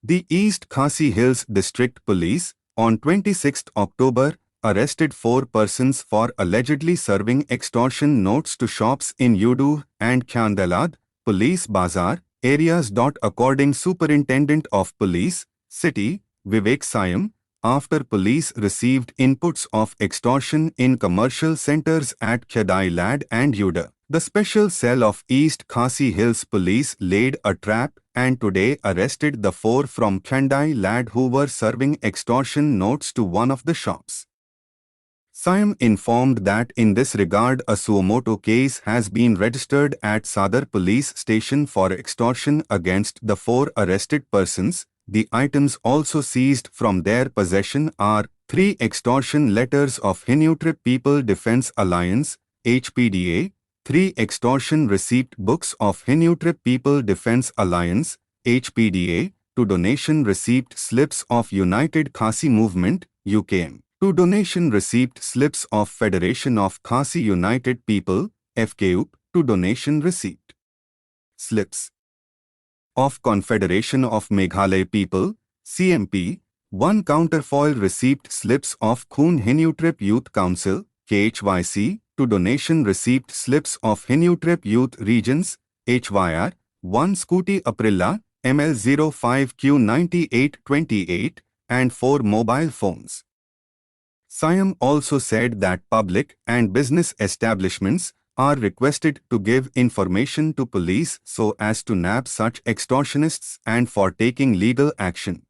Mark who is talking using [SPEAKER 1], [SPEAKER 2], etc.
[SPEAKER 1] The East Khasi Hills District Police, on 26 October, arrested 4 persons for allegedly serving extortion notes to shops in Iewduh and Khyndailad, Police Bazar, areas. According Superintendent of Police, City, Vivek Syiem, after police received inputs of extortion in commercial centers at Khydailad and Iewduh, the special cell of East Khasi Hills Police laid a trap and today arrested the 4 from Khyndailad who were serving extortion notes to one of the shops. Syiem informed that in this regard a suo motu case has been registered at Sadar police station for extortion against the 4 arrested persons. The items also seized from their possession are 3 extortion letters of Khyndailad People Defence Alliance, HPDA, 3 extortion receipt books of Khyndailad People Defence Alliance, HPDA, 2 donation receipt slips of United Khasi Movement, UKM, 2 donation receipt slips of Federation of Khasi United People, FKUP, 2 donation receipt slips of Confederation of Meghalaya People, CMP, 1 counterfoil receipt slips of Khyndailad Youth Council, KHYC, 2 donation receipt slips of Khyndailad Youth Regions, HYR, 1 Scooty Aprilla, ML05Q9828, and 4 mobile phones. Syiem also said that public and business establishments are requested to give information to police so as to nab such extortionists and for taking legal action.